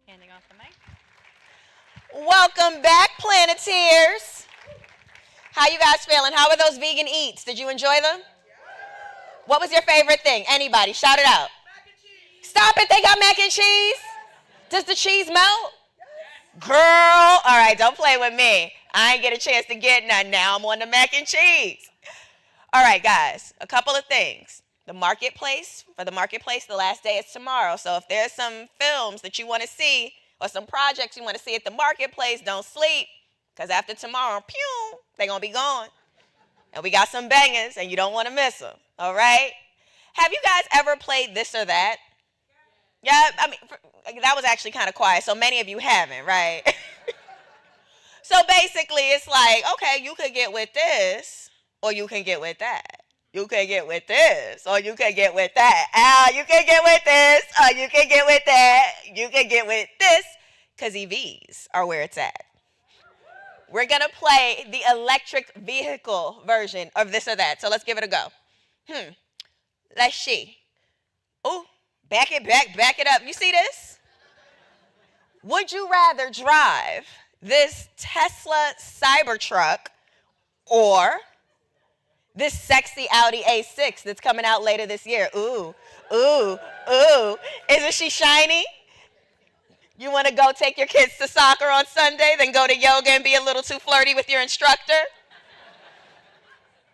Handing off the mic. Welcome back, Planeteers. How you guys feeling? How are those vegan eats? Did you enjoy them? What was your favorite thing? Anybody? Shout it out. Mac and cheese. Stop it. They got mac and cheese? Does the cheese melt? Girl, all right, don't play with me. I ain't get a chance to get none. Now I'm on the mac and cheese. All right, guys, a couple of things. For the marketplace, the last day is tomorrow. So if there's some films that you want to see or some projects you want to see at the marketplace, don't sleep. Because after tomorrow, pew, they're going to be gone. And we got some bangers, and you don't want to miss them. All right? Have you guys ever played this or that? Yeah, I mean, that was actually kind of quiet. So many of you haven't, right? So basically, it's like, okay, you could get with this, or you can get with that. You can get with this, or you can get with that. You can get with this, or you can get with that. You can get with this, because EVs are where it's at. We're going to play the electric vehicle version of this or that. So let's give it a go. Let's see. Oh, back it up. You see this? Would you rather drive this Tesla Cybertruck or this sexy Audi A6 that's coming out later this year? Ooh. Isn't she shiny? You want to go take your kids to soccer on Sunday, then go to yoga and be a little too flirty with your instructor?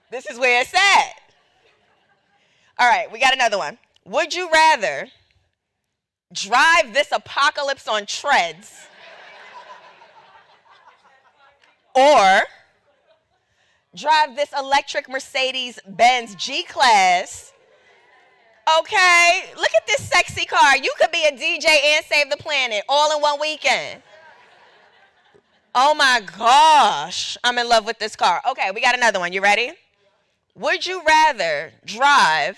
This is where it's at. All right, we got another one. Would you rather drive this apocalypse on treads or drive this electric Mercedes-Benz G-Class? Okay, look at this sexy car. You could be a DJ and save the planet all in one weekend. Oh my gosh, I'm in love with this car. Okay, we got another one. You ready? Would you rather drive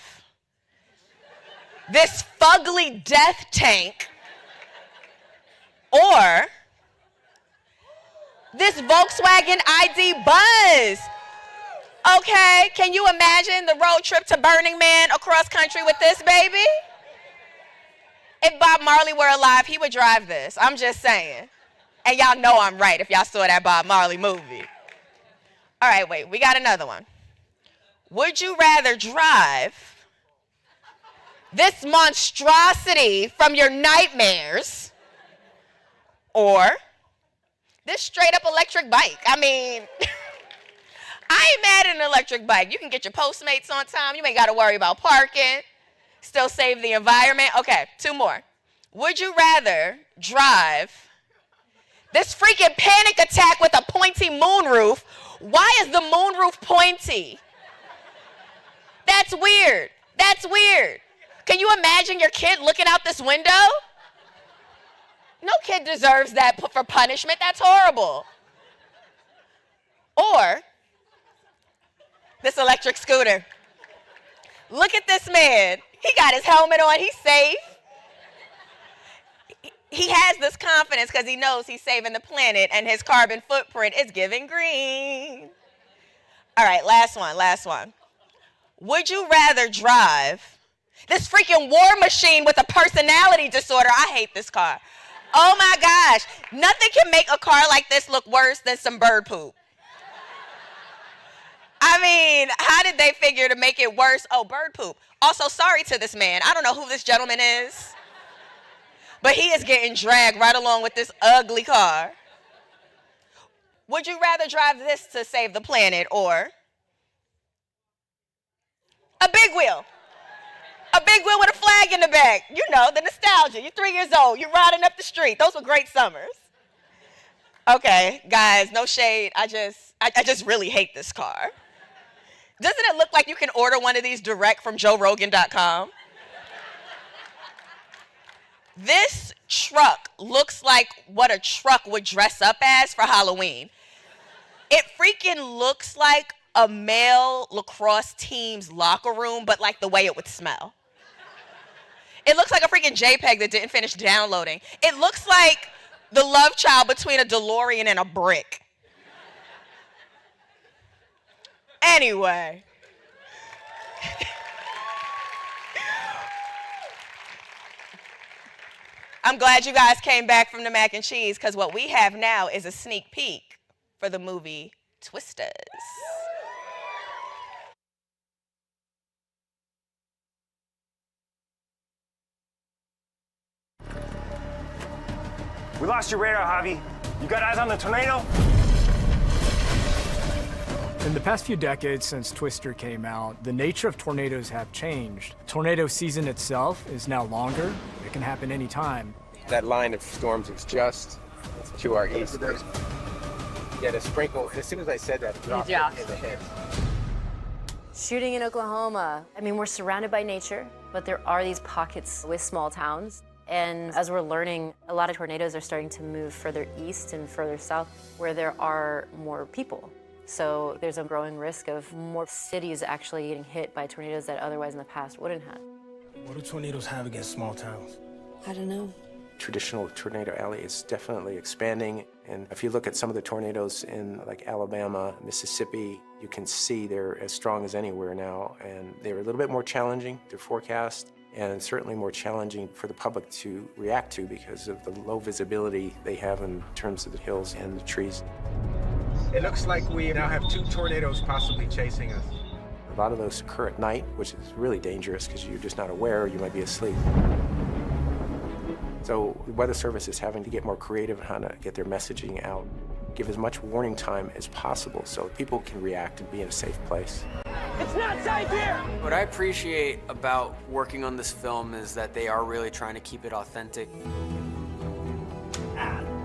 this fugly death tank or this Volkswagen ID Buzz? Okay, can you imagine the road trip to Burning Man across country with this baby? If Bob Marley were alive, he would drive this. I'm just saying. And y'all know I'm right if y'all saw that Bob Marley movie. All right, wait, we got another one. Would you rather drive this monstrosity from your nightmares or this straight up electric bike? I mean, I ain't mad at an electric bike. You can get your Postmates on time. You ain't got to worry about parking. Still save the environment. Okay, two more. Would you rather drive this freaking panic attack with a pointy moonroof? Why is the moonroof pointy? That's weird. That's weird. Can you imagine your kid looking out this window? No kid deserves that for punishment. That's horrible. Or this electric scooter. Look at this man. He got his helmet on. He's safe. He has this confidence because he knows he's saving the planet and his carbon footprint is giving green. All right, last one. Would you rather drive this freaking war machine with a personality disorder? I hate this car. Oh my gosh. Nothing can make a car like this look worse than some bird poop. I mean, how did they figure to make it worse? Oh, bird poop. Also, sorry to this man. I don't know who this gentleman is, but he is getting dragged right along with this ugly car. Would you rather drive this to save the planet or a big wheel? A big wheel with a flag in the back. You know, the nostalgia. You're 3 years old. You're riding up the street. Those were great summers. Okay, guys, no shade. I just really hate this car. Doesn't it look like you can order one of these direct from JoeRogan.com? This truck looks like what a truck would dress up as for Halloween. It freaking looks like a male lacrosse team's locker room, but like the way it would smell. It looks like a freaking JPEG that didn't finish downloading. It looks like the love child between a DeLorean and a brick. Anyway. I'm glad you guys came back from the mac and cheese, because what we have now is a sneak peek for the movie Twisters. We lost your radar, Javi. You got eyes on the tornado? In the past few decades since Twister came out, the nature of tornadoes have changed. Tornado season itself is now longer. It can happen anytime. That line of storms is just to our east. Yeah, the sprinkle, as soon as I said that, it dropped in the head. Shooting in Oklahoma. I mean, we're surrounded by nature, but there are these pockets with small towns. And as we're learning, a lot of tornadoes are starting to move further east and further south where there are more people. So there's a growing risk of more cities actually getting hit by tornadoes that otherwise in the past wouldn't have. What do tornadoes have against small towns? I don't know. Traditional tornado alley is definitely expanding. And if you look at some of the tornadoes in like Alabama, Mississippi, you can see they're as strong as anywhere now. And they're a little bit more challenging to forecast, and certainly more challenging for the public to react to because of the low visibility they have in terms of the hills and the trees. It looks like we now have 2 tornadoes possibly chasing us. A lot of those occur at night, which is really dangerous because you're just not aware, or you might be asleep. So the Weather Service is having to get more creative on how to get their messaging out, give as much warning time as possible so people can react and be in a safe place. It's not safe here! What I appreciate about working on this film is that they are really trying to keep it authentic.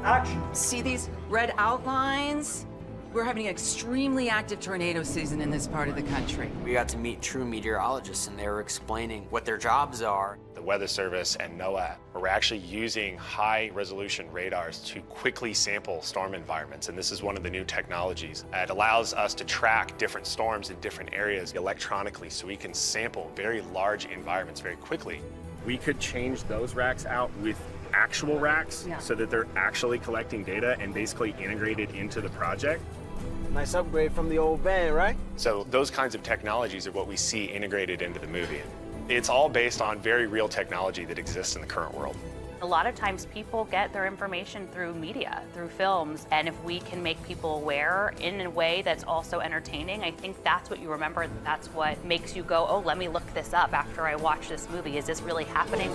Action! See these red outlines? We're having an extremely active tornado season in this part of the country. We got to meet true meteorologists, and they were explaining what their jobs are. The Weather Service and NOAA are actually using high-resolution radars to quickly sample storm environments, and this is one of the new technologies. It allows us to track different storms in different areas electronically, so we can sample very large environments very quickly. We could change those racks out with actual racks so that they're actually collecting data and basically integrated into the project. Nice upgrade from the old van, right? So those kinds of technologies are what we see integrated into the movie. It's all based on very real technology that exists in the current world. A lot of times people get their information through media, through films, and if we can make people aware in a way that's also entertaining, I think that's what you remember. That's what makes you go, oh, let me look this up after I watch this movie. Is this really happening?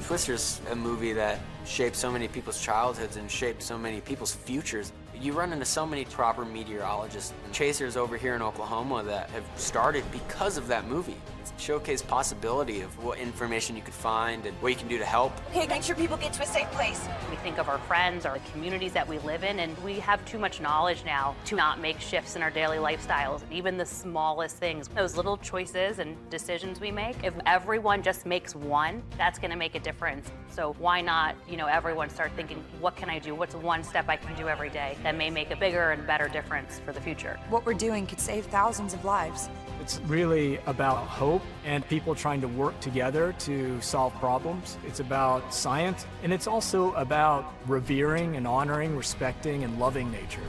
Twister's a movie that shaped so many people's childhoods and shaped so many people's futures. You run into so many proper meteorologists and chasers over here in Oklahoma that have started because of that movie. It's showcased possibility of what information you could find and what you can do to help. Okay, make sure people get to a safe place. We think of our friends, our communities that we live in, and we have too much knowledge now to not make shifts in our daily lifestyles. Even the smallest things, those little choices and decisions we make, if everyone just makes one, that's gonna make a difference. So why not, everyone start thinking, what can I do? What's one step I can do every day that may make a bigger and better difference for the future? What we're doing could save thousands of lives. It's really about hope and people trying to work together to solve problems. It's about science, and it's also about revering and honoring, respecting, and loving nature.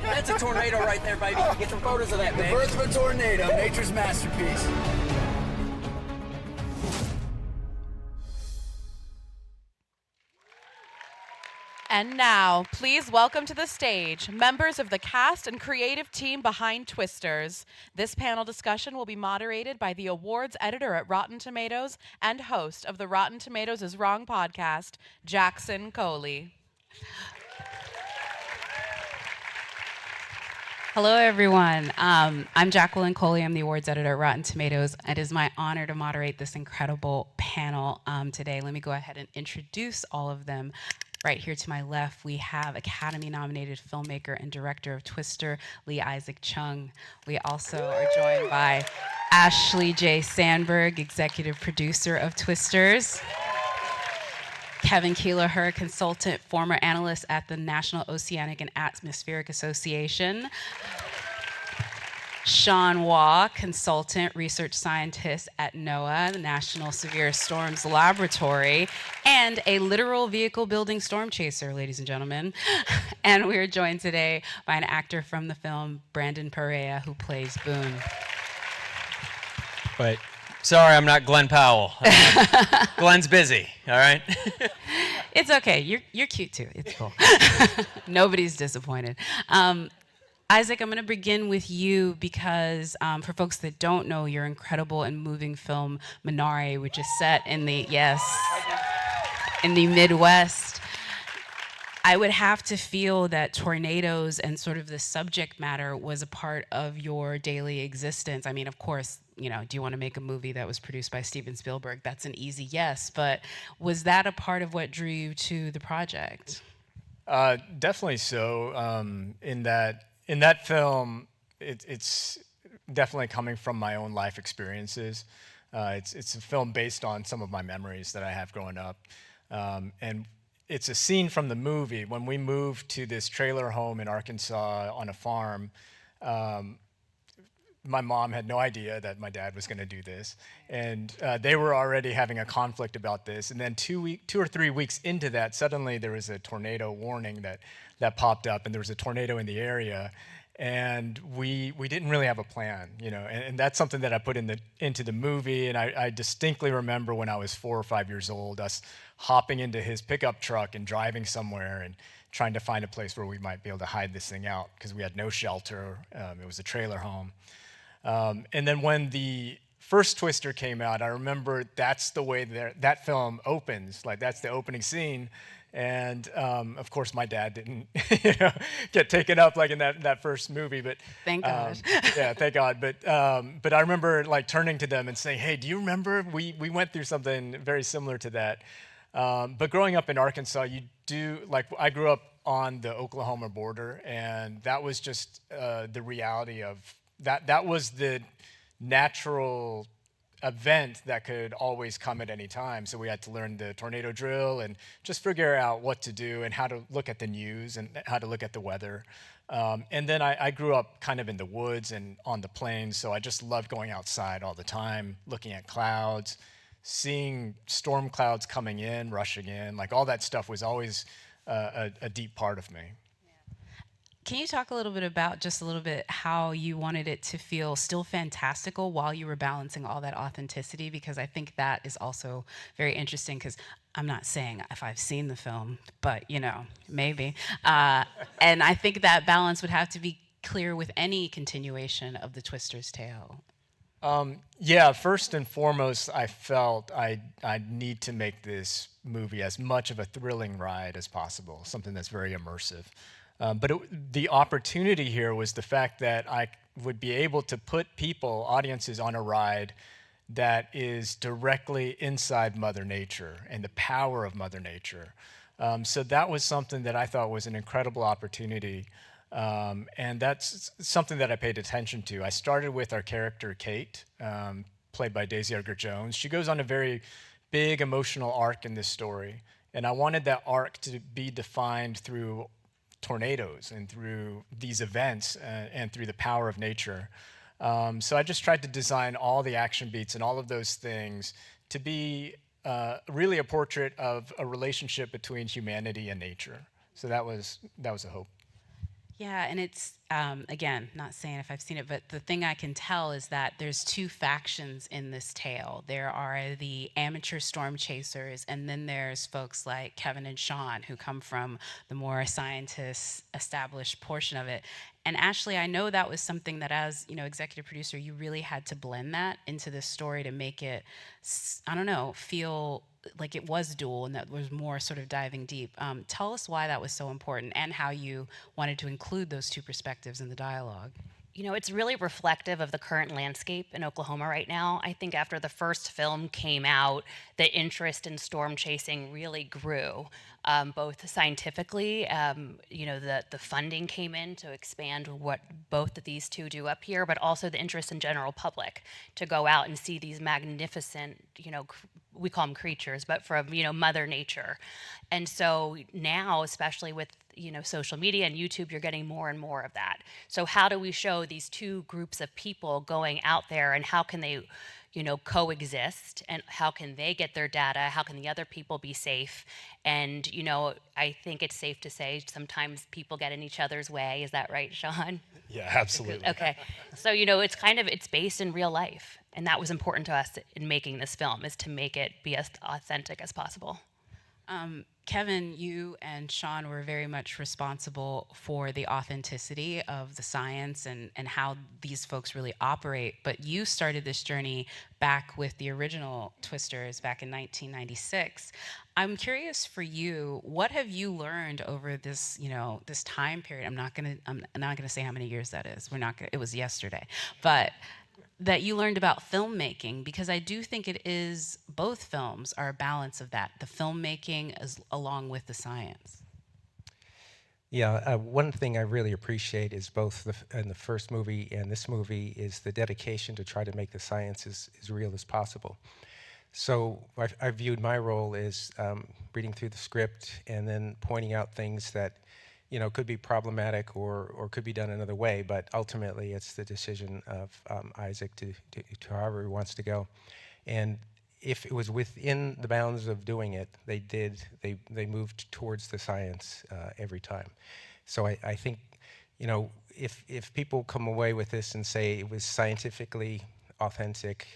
That's a tornado right there, baby. Get some photos of that, The man. birth of a tornado, nature's masterpiece. And now, please welcome to the stage members of the cast and creative team behind Twisters. This panel discussion will be moderated by the awards editor at Rotten Tomatoes and host of the Rotten Tomatoes is Wrong podcast, Jackson Coley. Hello, everyone. I'm Jacqueline Coley. I'm the awards editor at Rotten Tomatoes. It is my honor to moderate this incredible panel today. Let me go ahead and introduce all of them. Right here to my left, we have Academy-nominated filmmaker and director of Twister, Lee Isaac Chung. We also are joined by Ashley Jay Sandberg, executive producer of Twisters. Kevin Keeler, consultant, former analyst at the National Oceanic and Atmospheric Association. Sean Waugh, consultant, research scientist at NOAA, the National Severe Storms Laboratory, and a literal vehicle building storm chaser, ladies and gentlemen. And we are joined today by an actor from the film, Brandon Perea, who plays Boone. But Sorry, I'm not Glenn Powell. Glenn's busy, all right? It's okay. You're cute too. It's cool. Nobody's disappointed. Isaac, I'm going to begin with you because for folks that don't know, your incredible and moving film Minari, which is set in the Midwest. I would have to feel that tornadoes and sort of the subject matter was a part of your daily existence. I mean, of course, you know, do you want to make a movie that was produced by Steven Spielberg? That's an easy yes, but was that a part of what drew you to the project? Definitely so. In that film, it's definitely coming from my own life experiences. It's a film based on some of my memories that I have growing up, and it's a scene from the movie. When we moved to this trailer home in Arkansas on a farm, my mom had no idea that my dad was going to do this, and they were already having a conflict about this. And then 2 or 3 weeks into that, suddenly there was a tornado warning that popped up, and there was a tornado in the area, and we didn't really have a plan, you know. And that's something that I put into the movie. And I distinctly remember when I was 4 or 5 years old, us hopping into his pickup truck and driving somewhere and trying to find a place where we might be able to hide this thing out because we had no shelter. It was a trailer home. And then when the first Twister came out, I remember that's the way that film opens. Like, that's the opening scene. And of course, my dad didn't get taken up like in that first movie. But thank God. Yeah, thank God. But I remember like turning to them and saying, "Hey, do you remember we went through something very similar to that?" But growing up in Arkansas, I grew up on the Oklahoma border, and that was just the reality of that. That was the natural event that could always come at any time. So we had to learn the tornado drill and just figure out what to do and how to look at the news and how to look at the weather. And then I grew up kind of in the woods and on the plains, so I just loved going outside all the time, looking at clouds, seeing storm clouds coming in, rushing in. Like, all that stuff was always a deep part of me. Can you talk a little bit how you wanted it to feel still fantastical while you were balancing all that authenticity? Because I think that is also very interesting, because I'm not saying if I've seen the film, but, you know, maybe. And I think that balance would have to be clear with any continuation of the Twister's tale. Yeah, first and foremost, I felt I need to make this movie as much of a thrilling ride as possible, something that's very immersive. But the opportunity here was the fact that I would be able to put audiences on a ride that is directly inside Mother Nature and the power of Mother Nature. So that was something that I thought was an incredible opportunity. And that's something that I paid attention to. I started with our character, Kate, played by Daisy Edgar-Jones. She goes on a very big emotional arc in this story. And I wanted that arc to be defined through tornadoes and through these events and through the power of nature. So I just tried to design all the action beats and all of those things to be really a portrait of a relationship between humanity and nature. So that was a hope. Yeah, and it's, again, not saying if I've seen it, but the thing I can tell is that there's two factions in this tale. There are the amateur storm chasers, and then there's folks like Kevin and Sean, who come from the more scientist established portion of it. And Ashley, I know that was something that, as executive producer, you really had to blend that into this story to make it, I don't know, feel like it was dual and that was more sort of diving deep. Tell us why that was so important and how you wanted to include those two perspectives in the dialogue. It's really reflective of the current landscape in Oklahoma right now. I think after the first film came out, the interest in storm chasing really grew, both scientifically, the funding came in to expand what both of these two do up here, but also the interest in general public to go out and see these magnificent, we call them creatures, but from, Mother Nature. And so now, especially with, social media and YouTube, you're getting more and more of that. So how do we show these two groups of people going out there, and how can they, coexist, and how can they get their data? How can the other people be safe? And, I think it's safe to say sometimes people get in each other's way. Is that right, Sean? Yeah, absolutely. Okay. So, it's based in real life. And that was important to us in making this film, is to make it be as authentic as possible. Kevin, you and Sean were very much responsible for the authenticity of the science and how these folks really operate, but you started this journey back with the original Twisters back in 1996. I'm curious for you, what have you learned over this, this time period? I'm not gonna say how many years that is. It was yesterday, but that you learned about filmmaking, because I do think it is, both films are a balance of that, the filmmaking along with the science. Yeah, one thing I really appreciate is both in the first movie and this movie is the dedication to try to make the science as real as possible. So I viewed my role as reading through the script and then pointing out things that could be problematic or could be done another way, but ultimately it's the decision of Isaac to however he wants to go. And if it was within the bounds of doing it, they moved towards the science every time. So I think, if people come away with this and say it was scientifically authentic,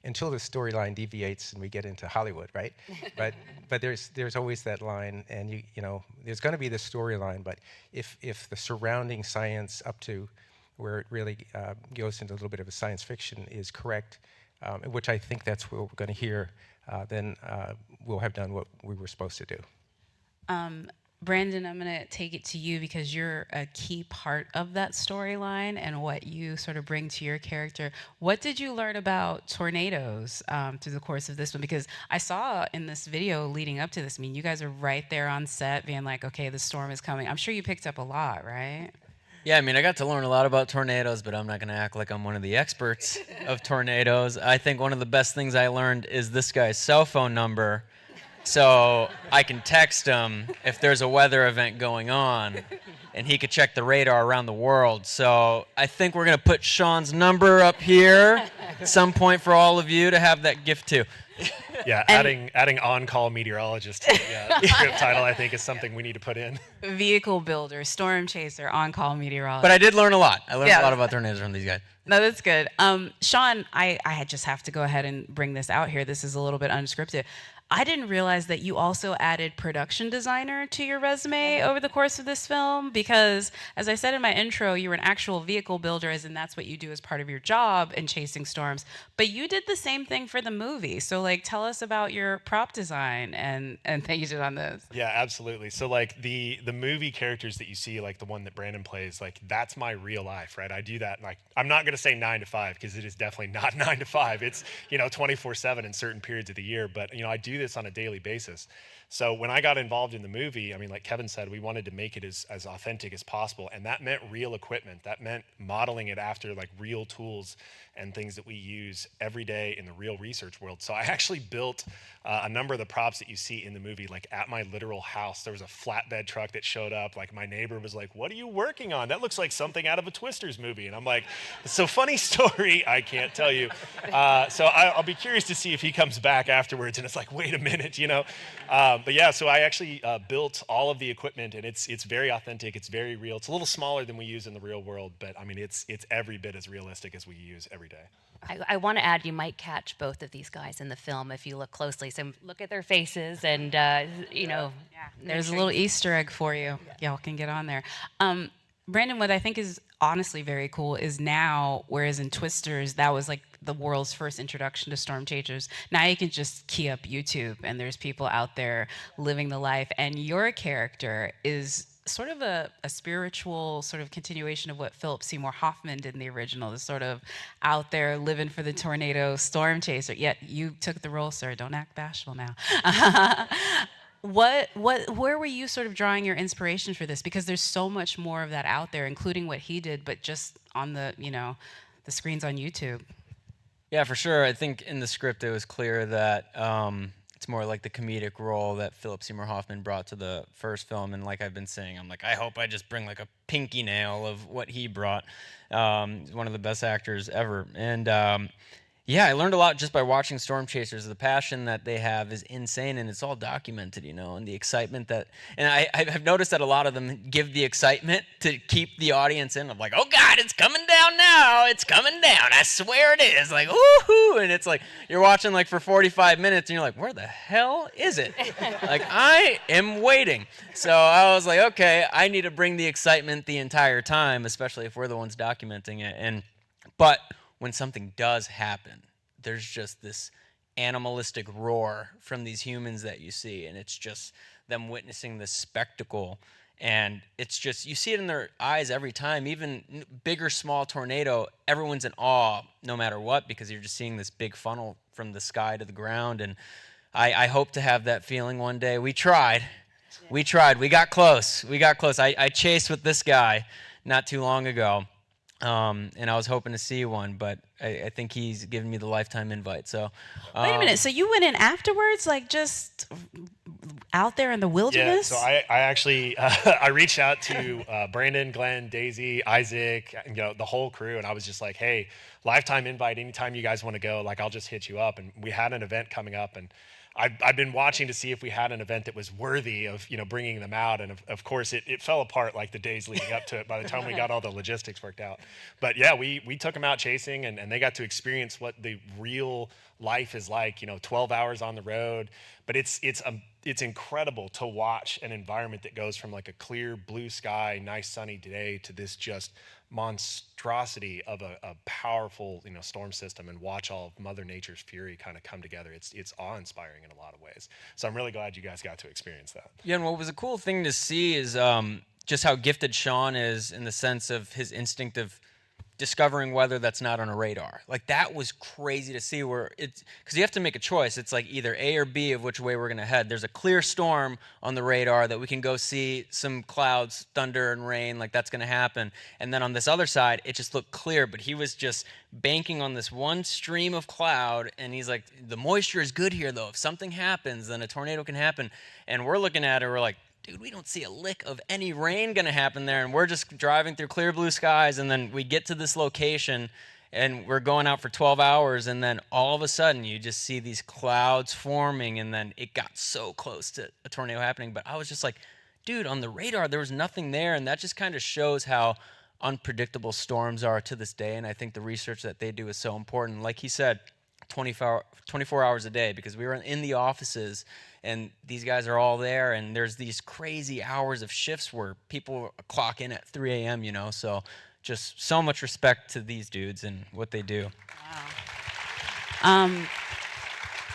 until the storyline deviates and we get into Hollywood, right? but there's always that line, and there's going to be the storyline. But if the surrounding science up to where it really goes into a little bit of a science fiction is correct, which I think that's what we're going to hear, then we'll have done what we were supposed to do. Brandon, I'm going to take it to you because you're a key part of that storyline and what you sort of bring to your character. What did you learn about tornadoes through the course of this one? Because I saw in this video leading up to this, you guys are right there on set being like, okay, the storm is coming. I'm sure you picked up a lot, right? Yeah, I got to learn a lot about tornadoes, but I'm not going to act like I'm one of the experts of tornadoes. I think one of the best things I learned is this guy's cell phone number, so I can text him if there's a weather event going on, and he could check the radar around the world. So I think we're going to put Sean's number up here at some point for all of you to have that gift too. Yeah, adding on-call meteorologist to the script title, I think, is something we need to put in. Vehicle builder, storm chaser, on-call meteorologist. But I did learn a lot. I learned a lot about tornadoes from these guys. No, that's good. Sean, I just have to go ahead and bring this out here. This is a little bit unscripted. I didn't realize that you also added production designer to your resume over the course of this film, because as I said in my intro, you were an actual vehicle builder, as in that's what you do as part of your job in chasing storms, but you did the same thing for the movie. So tell us about your prop design and that you did on this. Yeah, absolutely. So the movie characters that you see, the one that Brandon plays, that's my real life, right? I do that. I'm not going to say 9 to 5 because it is definitely not 9 to 5. It's 24/7 in certain periods of the year, but I do this on a daily basis. So when I got involved in the movie, like Kevin said, we wanted to make it as authentic as possible, and that meant real equipment. That meant modeling it after real tools and things that we use every day in the real research world. So I actually built a number of the props that you see in the movie at my literal house. There was a flatbed truck that showed up. My neighbor was like, "What are you working on? That looks like something out of a Twisters movie." And I'm like, "So funny story, I can't tell you." So I'll be curious to see if he comes back afterwards and it's wait a minute, But yeah, so I actually built all of the equipment, and it's very authentic. It's very real. It's a little smaller than we use in the real world, but it's every bit as realistic as we use every day. I want to add, you might catch both of these guys in the film if you look closely. So look at their faces, and there's a little Easter egg for you. Y'all can get on there. Brandon, what I think is honestly very cool is now, whereas in Twisters, that was the world's first introduction to storm chasers. Now you can just key up YouTube and there's people out there living the life. And your character is sort of a spiritual sort of continuation of what Philip Seymour Hoffman did in the original, the sort of out there living for the tornado storm chaser. Yet you took the role, sir. Don't act bashful now. Where were you sort of drawing your inspiration for this? Because there's so much more of that out there, including what he did, but just on the screens on YouTube. Yeah, for sure. I think in the script it was clear that it's more like the comedic role that Philip Seymour Hoffman brought to the first film, and like I've been saying, I'm I hope I just bring a pinky nail of what he brought. He's one of the best actors ever, and Yeah, I learned a lot just by watching storm chasers. The passion that they have is insane, and it's all documented, and the excitement that, and I've noticed that a lot of them give the excitement to keep the audience in. I'm like, oh God, it's coming down now. It's coming down. I swear it is. Like, woohoo. And it's like, you're watching like for 45 minutes, and you're like, where the hell is it? Like, I am waiting. So I was like, okay, I need to bring the excitement the entire time, especially if we're the ones documenting it. But when something does happen, there's just this animalistic roar from these humans that you see, and it's just them witnessing this spectacle, and it's just, you see it in their eyes every time. Even big or small tornado, everyone's in awe no matter what, because you're just seeing this big funnel from the sky to the ground. And I hope to have that feeling one day. We tried. We got close. I chased with this guy not too long ago. And I was hoping to see one, but I think he's given me the lifetime invite. So wait a minute. So you went in afterwards, like just out there in the wilderness? Yeah. So I actually I reached out to Brandon, Glenn, Daisy, Isaac, the whole crew, and I was just like, hey, lifetime invite. Anytime you guys want to go, like I'll just hit you up. And we had an event coming up, and I've been watching to see if we had an event that was worthy of bringing them out, and of course it fell apart like the days leading up to it by the time we got all the logistics worked out. But yeah, we took them out chasing, and they got to experience what the real life is like. 12 hours on the road, but it's incredible to watch an environment that goes from like a clear blue sky, nice sunny day, to this just monstrosity of a powerful storm system, and watch all of Mother Nature's fury kind of come together. It's awe-inspiring in a lot of ways. So I'm really glad you guys got to experience that. Yeah, and what was a cool thing to see is just how gifted Sean is in the sense of his instinct of discovering weather that's not on a radar. Like, that was crazy to see, where it's, because you have to make a choice. It's like either A or B of which way we're going to head. There's a clear storm on the radar that we can go see, some clouds, thunder and rain, like that's going to happen. And then on this other side, it just looked clear, but he was just banking on this one stream of cloud, and he's like, the moisture is good here though. If something happens, then a tornado can happen. And we're looking at it, we're like, dude, we don't see a lick of any rain going to happen there, and we're just driving through clear blue skies, and then we get to this location, and we're going out for 12 hours, and then all of a sudden, you just see these clouds forming, and then it got so close to a tornado happening. But I was just like, dude, on the radar, there was nothing there, and that just kind of shows how unpredictable storms are to this day, and I think the research that they do is so important. Like he said, 24 hours a day, because we were in the offices, and these guys are all there, and there's these crazy hours of shifts where people clock in at 3 a.m., so just so much respect to these dudes and what they do. Wow.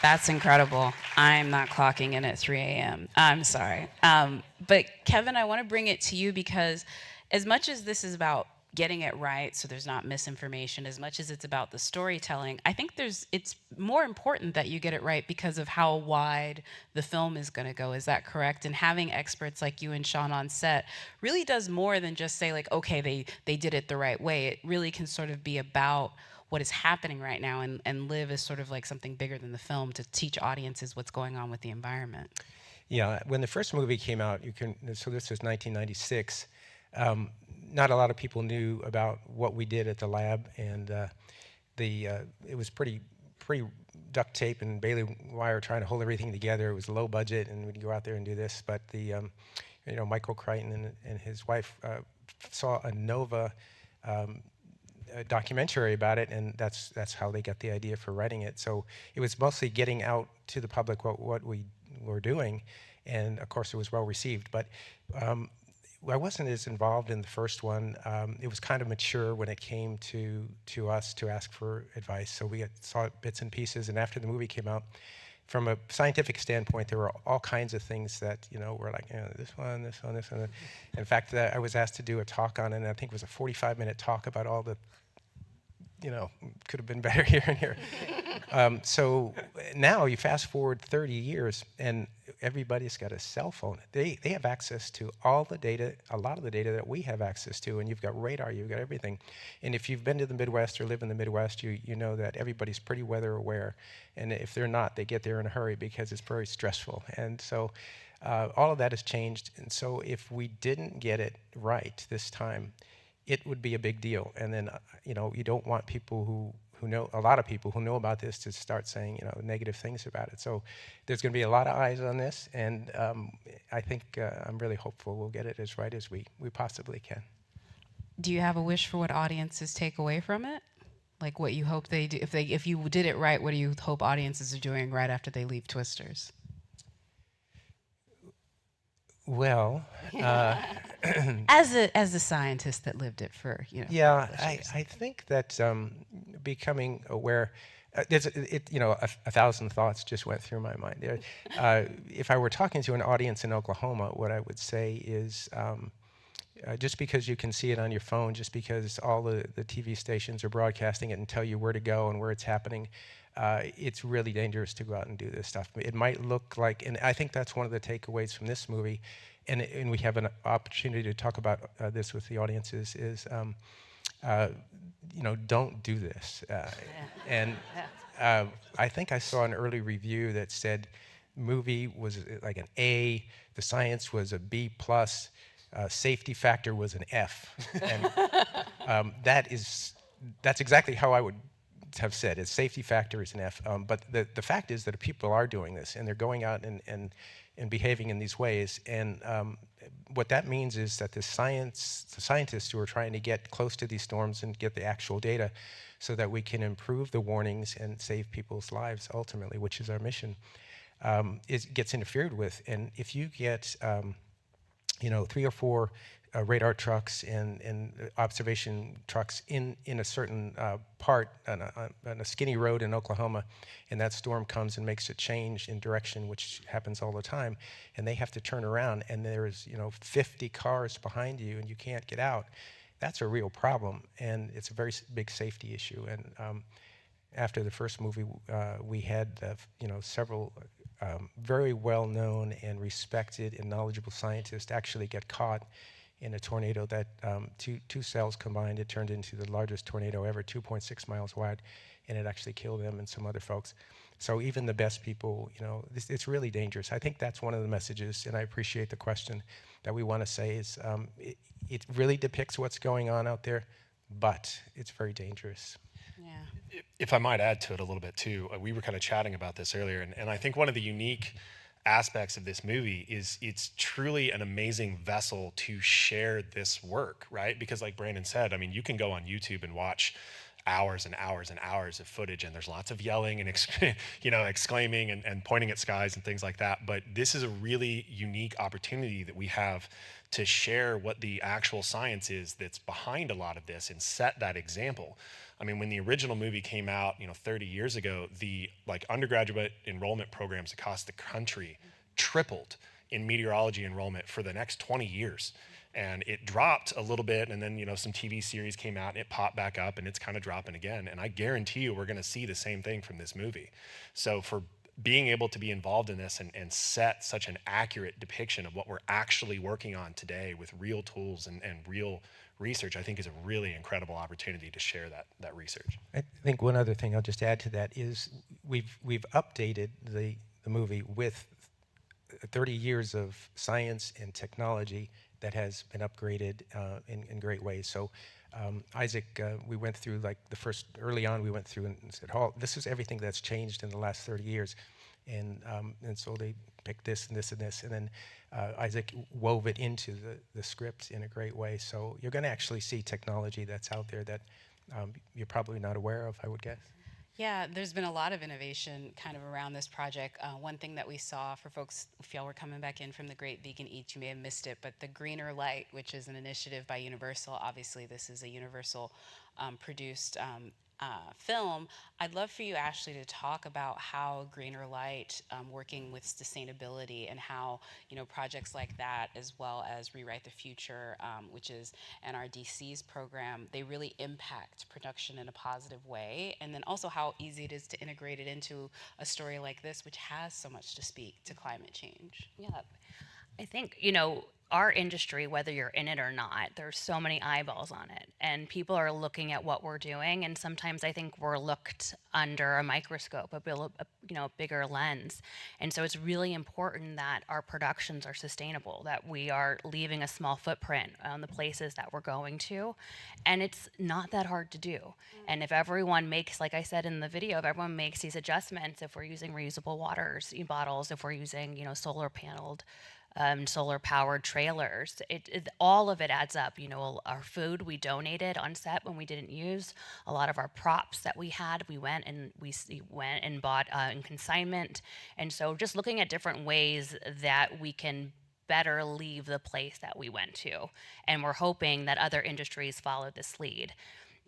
That's incredible. I'm not clocking in at 3 a.m. I'm sorry. But Kevin, I want to bring it to you, because as much as this is about getting it right so there's not misinformation, as much as it's about the storytelling, I think it's more important that you get it right because of how wide the film is going to go. Is that correct? And having experts like you and Sean on set really does more than just say, like, okay, they did it the right way. It really can sort of be about what is happening right now, and live as sort of like something bigger than the film to teach audiences what's going on with the environment. Yeah, when the first movie came out, so this was 1996, not a lot of people knew about what we did at the lab, and it was pretty duct tape and bailey wire trying to hold everything together. It was low budget, and we'd go out there and do this. But Michael Crichton and his wife saw a Nova documentary about it, and that's how they got the idea for writing it. So it was mostly getting out to the public what we were doing, and of course it was well received. But I wasn't as involved in the first one. It was kind of mature when it came to us to ask for advice. So we saw bits and pieces, and after the movie came out, from a scientific standpoint, there were all kinds of things that were like, this one. In fact, I was asked to do a talk on it, and I think it was a 45-minute talk about all the, could have been better here and here. So now you fast forward 30 years, and everybody's got a cell phone. They have access to all the data, a lot of the data that we have access to, and you've got radar, you've got everything. And if you've been to the Midwest or live in the Midwest, you know that everybody's pretty weather aware. And if they're not, they get there in a hurry because it's very stressful. And so all of that has changed. And so if we didn't get it right this time, it would be a big deal. And then, you don't want people who know, a lot of people who know about this, to start saying, negative things about it. So there's going to be a lot of eyes on this, and I think I'm really hopeful we'll get it as right as we possibly can. Do you have a wish for what audiences take away from it? Like what you hope they do, if you did it right, what do you hope audiences are doing right after they leave Twisters? Well, as a scientist that lived it for yeah, I think that becoming aware. There's a thousand thoughts just went through my mind. If I were talking to an audience in Oklahoma, what I would say is, just because you can see it on your phone, just because all the TV stations are broadcasting it and tell you where to go and where it's happening, it's really dangerous to go out and do this stuff. It might look like, and I think that's one of the takeaways from this movie, and we have an opportunity to talk about this with the audiences, is don't do this. I think I saw an early review that said movie was like an A, the science was a B+, safety factor was an F. And that's exactly how I would have said it. Safety factor is an F. But the fact is that people are doing this, and they're going out and behaving in these ways. And what that means is that the scientists who are trying to get close to these storms and get the actual data so that we can improve the warnings and save people's lives ultimately, which is our mission, gets interfered with. And if you get 3 or 4 radar trucks and observation trucks in a certain part on a skinny road in Oklahoma, and that storm comes and makes a change in direction, which happens all the time, and they have to turn around, and there's 50 cars behind you, and you can't get out. That's a real problem, and it's a very big safety issue. And after the first movie, we had several very well-known and respected and knowledgeable scientists actually get caught in a tornado that two cells combined, it turned into the largest tornado ever, 2.6 miles wide, and it actually killed them and some other folks. So even the best people, it's really dangerous. I think that's one of the messages, and I appreciate the question, that we want to say is it really depicts what's going on out there, but it's very dangerous. Yeah. If I might add to it a little bit too, we were kind of chatting about this earlier, and I think one of the unique aspects of this movie is it's truly an amazing vessel to share this work, right? Because like Brandon said, I mean, you can go on YouTube and watch hours and hours and hours of footage, and there's lots of yelling and exclaiming and pointing at skies and things like that. But this is a really unique opportunity that we have to share what the actual science is that's behind a lot of this and set that example. I mean, when the original movie came out, 30 years ago, the undergraduate enrollment programs across the country tripled in meteorology enrollment for the next 20 years. And it dropped a little bit, and then some TV series came out and it popped back up, and it's kind of dropping again. And I guarantee you we're going to see the same thing from this movie. So for being able to be involved in this and set such an accurate depiction of what we're actually working on today with real tools and real research, I think is a really incredible opportunity to share that research. I think one other thing I'll just add to that is we've updated the movie with 30 years of science and technology that has been upgraded in great ways. So Isaac, we went through early on we went through and said, oh, this is everything that's changed in the last 30 years. And so they picked this and this and this, and then Isaac wove it into the script in a great way. So you're going to actually see technology that's out there that you're probably not aware of, I would guess. Yeah, there's been a lot of innovation kind of around this project. One thing that we saw for folks, if y'all were coming back in from the Great Vegan Eat, you may have missed it, but the Greener Light, which is an initiative by Universal, obviously this is a Universal produced film. I'd love for you, Ashley, to talk about how Greener Light, working with sustainability, and how projects like that, as well as Rewrite the Future, which is NRDC's program, they really impact production in a positive way, and then also how easy it is to integrate it into a story like this, which has so much to speak to climate change. Yeah. I think, our industry, whether you're in it or not, there's so many eyeballs on it, and people are looking at what we're doing, and sometimes I think we're looked under a microscope, a bigger lens. And so it's really important that our productions are sustainable, that we are leaving a small footprint on the places that we're going to, and it's not that hard to do. And if everyone makes, like I said in the video, if everyone makes these adjustments, if we're using reusable bottles, if we're using, solar powered trailers, all of it adds up. Our food we donated on set when we didn't use. A lot of our props that we had, we went and bought in consignment. And so just looking at different ways that we can better leave the place that we went to. And we're hoping that other industries follow this lead.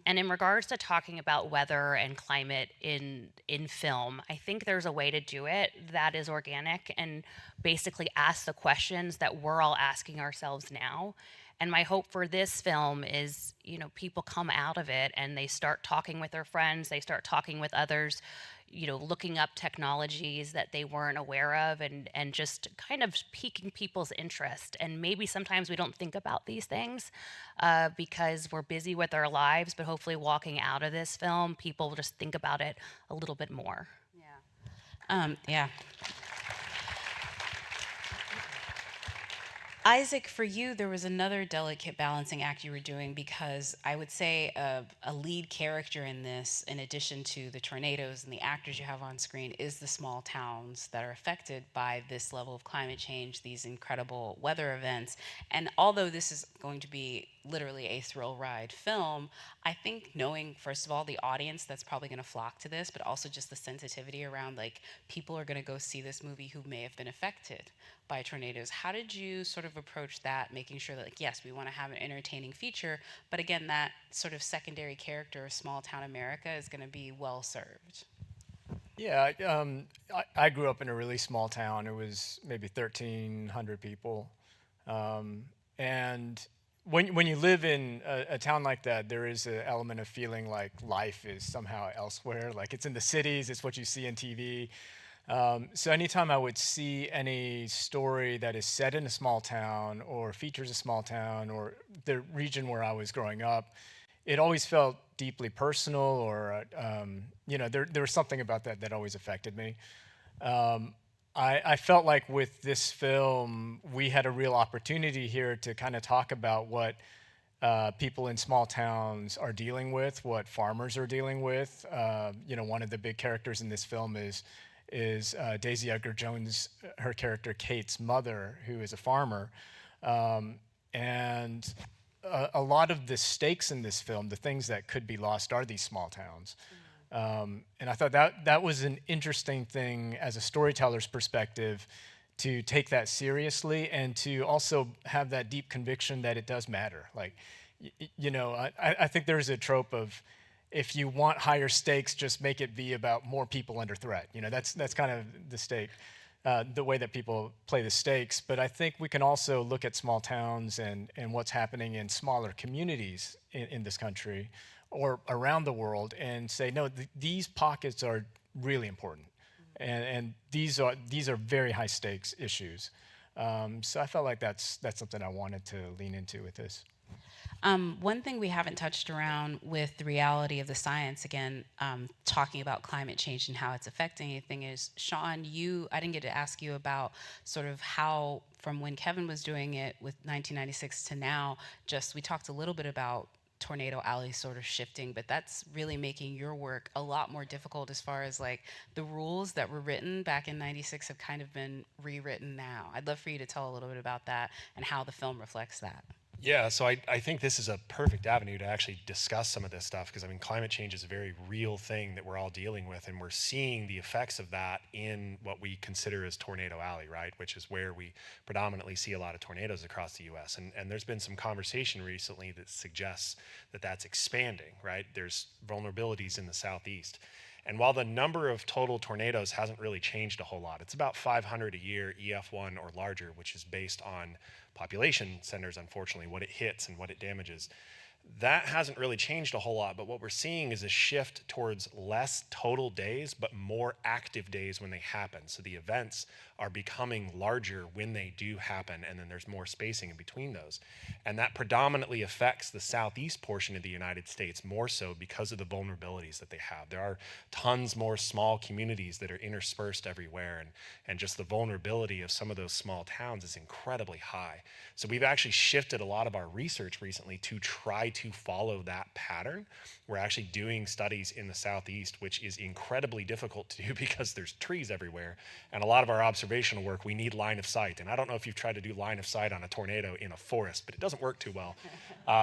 And in regards to talking about weather and climate in film, I think there's a way to do it that is organic and basically ask the questions that we're all asking ourselves now. And my hope for this film is, people come out of it and they start talking with their friends, they start talking with others, looking up technologies that they weren't aware of, and just kind of piquing people's interest. And maybe sometimes we don't think about these things because we're busy with our lives, but hopefully walking out of this film, people will just think about it a little bit more. Yeah. Isaac, for you, there was another delicate balancing act you were doing, because I would say a lead character in this, in addition to the tornadoes and the actors you have on screen, is the small towns that are affected by this level of climate change, these incredible weather events. And although this is going to be literally a thrill ride film, I think knowing, first of all, the audience that's probably going to flock to this, but also just the sensitivity around, like, people are going to go see this movie who may have been affected by tornadoes. How did you sort of approach that, making sure that, like, yes, we want to have an entertaining feature, but again, that sort of secondary character of small town America is going to be well served? Yeah, I grew up in a really small town. It was maybe 1,300 people. And when you live in a town like that, there is an element of feeling like life is somehow elsewhere. Like, it's in the cities, it's what you see on TV. So anytime I would see any story that is set in a small town or features a small town or the region where I was growing up, it always felt deeply personal, or there was something about that always affected me. I felt like with this film, we had a real opportunity here to kind of talk about what people in small towns are dealing with, what farmers are dealing with. One of the big characters in this film is Daisy Edgar Jones, her character Kate's mother, who is a farmer. And a lot of the stakes in this film, the things that could be lost, are these small towns. And I thought that was an interesting thing as a storyteller's perspective, to take that seriously and to also have that deep conviction that it does matter. Like, I think there's a trope of, if you want higher stakes, just make it be about more people under threat. That's kind of the stake, the way that people play the stakes. But I think we can also look at small towns and what's happening in smaller communities in this country or around the world and say, no, these pockets are really important. And these are very high stakes issues. So I felt like that's something I wanted to lean into with this. One thing we haven't touched around with the reality of the science, again, talking about climate change and how it's affecting anything, is, Sean, I didn't get to ask you about sort of how, from when Kevin was doing it with 1996 to now, we talked a little bit about Tornado Alley sort of shifting, but that's really making your work a lot more difficult, as far as, like, the rules that were written back in 96 have kind of been rewritten now. I'd love for you to tell a little bit about that and how the film reflects that. Yeah, so I think this is a perfect avenue to actually discuss some of this stuff, because climate change is a very real thing that we're all dealing with, and we're seeing the effects of that in what we consider as Tornado Alley, right? Which is where we predominantly see a lot of tornadoes across the U.S. And there's been some conversation recently that suggests that that's expanding, right? There's vulnerabilities in the southeast. And while the number of total tornadoes hasn't really changed a whole lot, it's about 500 a year, EF1 or larger, which is based on population centers, unfortunately, what it hits and what it damages. That hasn't really changed a whole lot, but what we're seeing is a shift towards less total days, but more active days when they happen. So the events are becoming larger when they do happen, and then there's more spacing in between those. And that predominantly affects the southeast portion of the United States more so because of the vulnerabilities that they have. There are tons more small communities that are interspersed everywhere, and just the vulnerability of some of those small towns is incredibly high. So we've actually shifted a lot of our research recently to try to follow that pattern. We're actually doing studies in the southeast, which is incredibly difficult to do because there's trees everywhere. And a lot of our observational work, we need line of sight. And I don't know if you've tried to do line of sight on a tornado in a forest, but it doesn't work too well.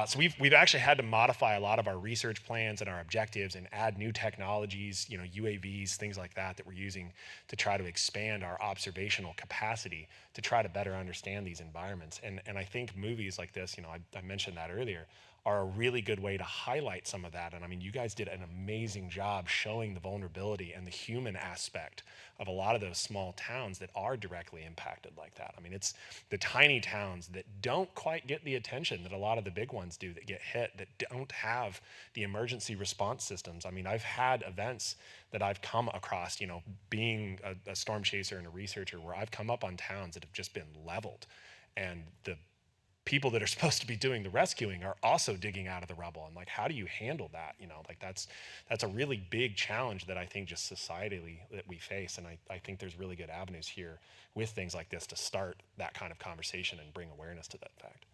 So we've actually had to modify a lot of our research plans and our objectives and add new technologies, UAVs, things like that we're using to try to expand our observational capacity to try to better understand these environments. And I think movies like this, I mentioned that earlier, are a really good way to highlight some of that. And I mean, you guys did an amazing job showing the vulnerability and the human aspect of a lot of those small towns that are directly impacted like that. I mean, it's the tiny towns that don't quite get the attention that a lot of the big ones do, that get hit, that don't have the emergency response systems. I mean, I've had events that I've come across, being a storm chaser and a researcher, where I've come up on towns that have just been leveled, and the people that are supposed to be doing the rescuing are also digging out of the rubble. And like, how do you handle that? That's a really big challenge that I think just societally that we face. And I think there's really good avenues here with things like this to start that kind of conversation and bring awareness to that fact.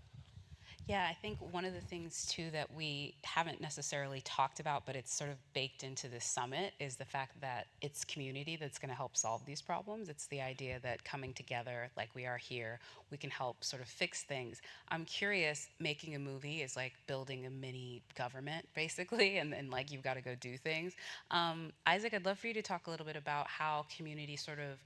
Yeah, I think one of the things too that we haven't necessarily talked about, but it's sort of baked into this summit, is the fact that it's community that's going to help solve these problems. It's the idea that coming together like we are here, we can help sort of fix things. I'm curious, making a movie is like building a mini government, basically, and like you've got to go do things. Isaac, I'd love for you to talk a little bit about how community sort of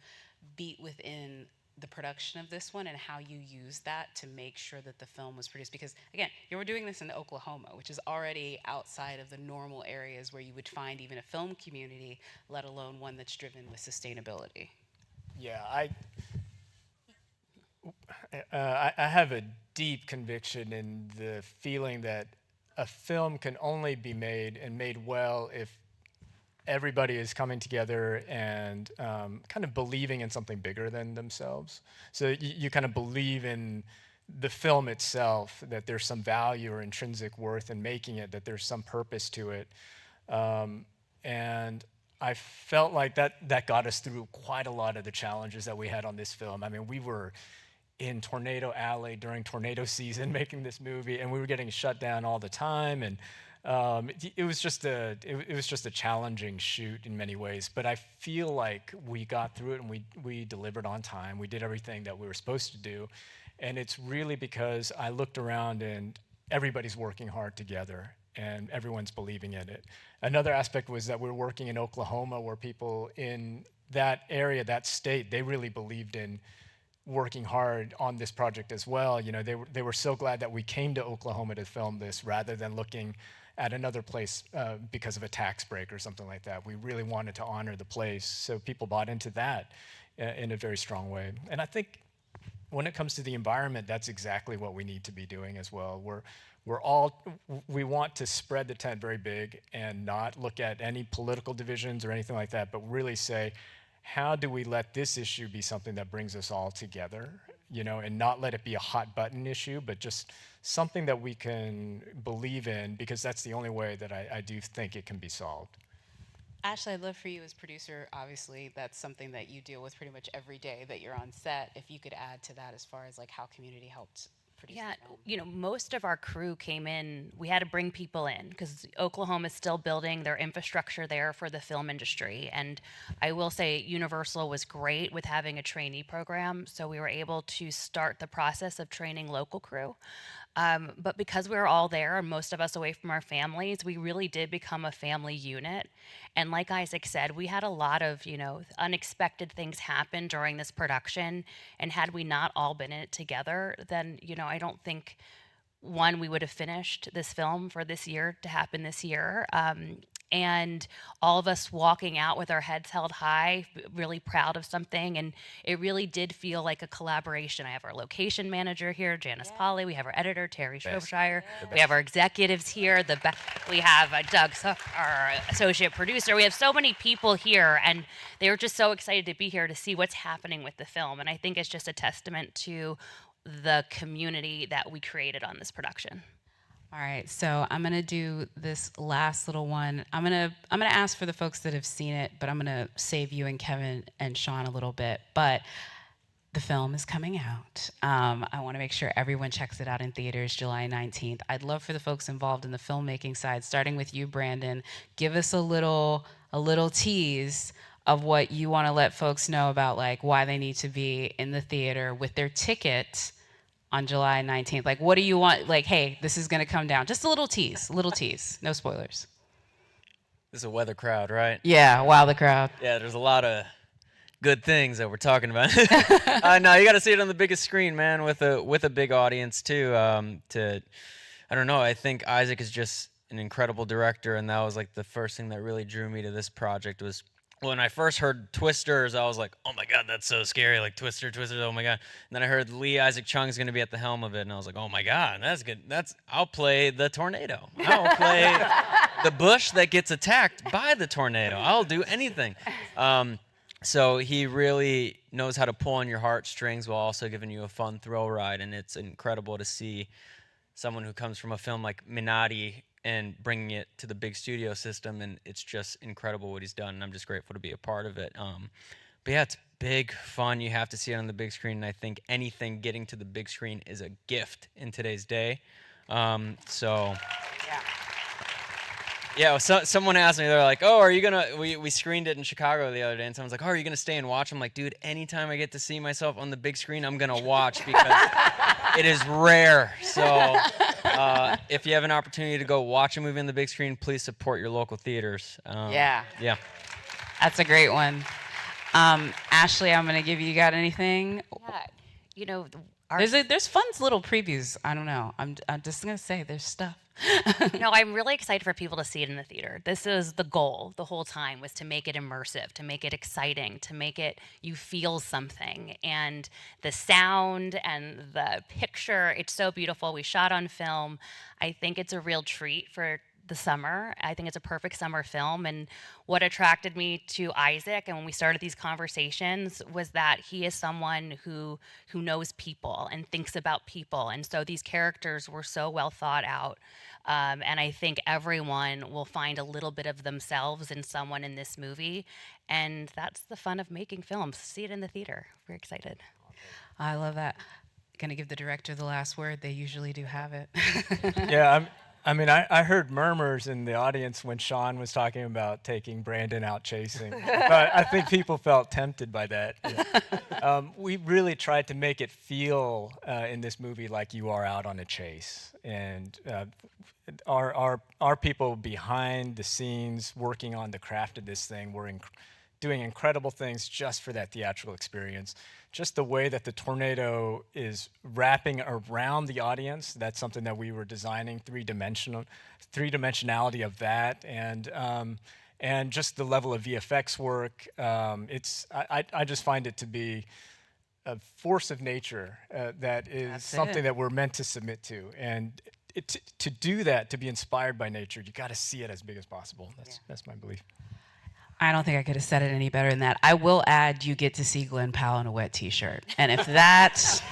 beat within the production of this one and how you use that to make sure that the film was produced. Because again, you were doing this in Oklahoma, which is already outside of the normal areas where you would find even a film community, let alone one that's driven with sustainability. Yeah, I have a deep conviction in the feeling that a film can only be made and made well if everybody is coming together and kind of believing in something bigger than themselves. So you kind of believe in the film itself, that there's some value or intrinsic worth in making it, that there's some purpose to it. And I felt like that got us through quite a lot of the challenges that we had on this film. I mean, we were in Tornado Alley during tornado season making this movie, and we were getting shut down all the time. And it was just a challenging shoot in many ways, but I feel like we got through it and we delivered on time. We did everything that we were supposed to do, and it's really because I looked around and everybody's working hard together and everyone's believing in it. Another aspect was that we're working in Oklahoma, where people in that area, that state, they really believed in working hard on this project as well. They were so glad that we came to Oklahoma to film this rather than looking at another place because of a tax break or something like that. We really wanted to honor the place, so people bought into that in a very strong way. And I think when it comes to the environment, that's exactly what we need to be doing as well. We want to spread the tent very big and not look at any political divisions or anything like that, but really say, how do we let this issue be something that brings us all together, and not let it be a hot button issue, but just something that we can believe in, because that's the only way that I do think it can be solved. Ashley, I'd love for you as producer, obviously that's something that you deal with pretty much every day that you're on set. If you could add to that as far as like how community helped produce the film. Most of our crew came in, we had to bring people in because Oklahoma is still building their infrastructure there for the film industry. And I will say Universal was great with having a trainee program, so we were able to start the process of training local crew. But because we were all there, and most of us away from our families, we really did become a family unit. And like Isaac said, we had a lot of, unexpected things happen during this production. And had we not all been in it together, then, I don't think, one, we would have finished this film for this year to happen this year. and all of us walking out with our heads held high, really proud of something. And it really did feel like a collaboration. I have our location manager here, Janice Polly. We have our editor, Terry Shropshire. We have our executives here. We have Doug, our associate producer. We have so many people here, and they were just so excited to be here to see what's happening with the film. And I think it's just a testament to the community that we created on this production. All right, so I'm gonna do this last little one. I'm gonna ask for the folks that have seen it, but I'm gonna save you and Kevin and Sean a little bit. But the film is coming out. I want to make sure everyone checks it out in theaters July 19th. I'd love for the folks involved in the filmmaking side, starting with you, Brandon. Give us a little tease of what you want to let folks know about, like why they need to be in the theater with their ticket on July 19th. Like, what do you want? Like, hey, this is going to come down. Just a little tease, no spoilers. This is a weather crowd, right? Yeah, wow, the crowd. Yeah, there's a lot of good things that we're talking about. No, you got to see it on the biggest screen, man, with a big audience too. I don't know. I think Isaac is just an incredible director, and that was like the first thing that really drew me to this project was when I first heard Twisters. I was like, oh my God, that's so scary. Like Twisters, oh my God. And then I heard Lee Isaac Chung is going to be at the helm of it, and I was like, oh my God, that's good. I'll play the tornado. I'll play the bush that gets attacked by the tornado. I'll do anything. So he really knows how to pull on your heartstrings while also giving you a fun thrill ride, and it's incredible to see someone who comes from a film like Minari and bringing it to the big studio system, and it's just incredible what he's done, and I'm just grateful to be a part of it. But yeah, it's big fun. You have to see it on the big screen, and I think anything getting to the big screen is a gift in today's day. Yeah, so someone asked me, they're like, oh, are you gonna, we screened it in Chicago the other day, and someone's like, oh, are you gonna stay and watch? I'm like, dude, anytime I get to see myself on the big screen, I'm gonna watch, because it is rare. So if you have an opportunity to go watch a movie on the big screen, please support your local theaters. Yeah. That's a great one. Ashley, I'm gonna give you, got anything? Yeah, you know, there's fun little previews. I don't know. I'm just gonna say there's stuff. No, I'm really excited for people to see it in the theater. This is the goal the whole time, was to make it immersive, to make it exciting, to make it you feel something. And the sound and the picture, it's so beautiful. We shot on film. I think it's a real treat for the summer. I think it's a perfect summer film. And what attracted me to Isaac, and when we started these conversations, was that he is someone who knows people and thinks about people. And so these characters were so well thought out. And I think everyone will find a little bit of themselves in someone in this movie. And that's the fun of making films. See it in the theater. We're excited. I love that. Gonna give the director the last word. They usually do have it. Yeah, I heard murmurs in the audience when Sean was talking about taking Brandon out chasing. But I think people felt tempted by that. Yeah. We really tried to make it feel in this movie like you are out on a chase. And our people behind the scenes working on the craft of this thing were doing incredible things just for that theatrical experience. Just the way that the tornado is wrapping around the audience, that's something that we were designing, three-dimensionality of that, and just the level of VFX work. I just find it to be a force of nature that is something that we're meant to submit to. And to do that, to be inspired by nature, you got to see it as big as possible. That's my belief. I don't think I could have said it any better than that. I will add, you get to see Glenn Powell in a wet T-shirt. And if that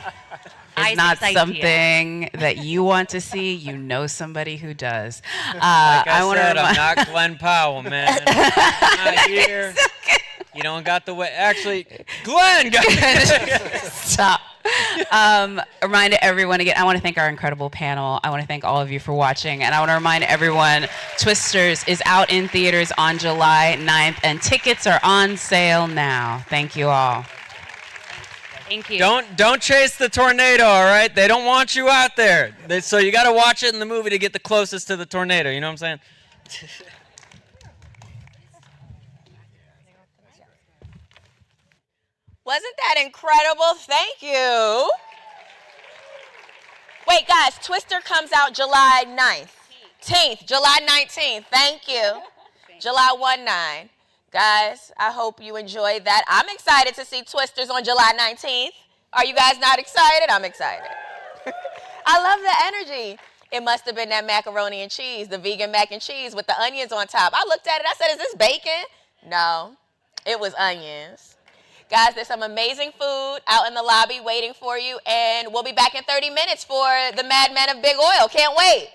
is not something that you want to see, you know somebody who does. Like I said, I'm not Glenn Powell, man. I'm not here. You don't got the wet. Actually, Glenn got it. Stop. Remind everyone again, I want to thank our incredible panel. I want to thank all of you for watching. And I want to remind everyone, Twisters is out in theaters on July 9th, and tickets are on sale now. Thank you all. Thank you. Don't chase the tornado, all right? They don't want you out there. So you got to watch it in the movie to get the closest to the tornado. You know what I'm saying? Wasn't that incredible? Thank you. Wait, guys, Twister comes out July 9th. 10th, July 19th. Thank you. July 1-9. Guys, I hope you enjoyed that. I'm excited to see Twisters on July 19th. Are you guys not excited? I'm excited. I love the energy. It must have been that macaroni and cheese, the vegan mac and cheese with the onions on top. I looked at it, I said, is this bacon? No, it was onions. Guys, there's some amazing food out in the lobby waiting for you, and we'll be back in 30 minutes for the Madmen of Big Oil. Can't wait.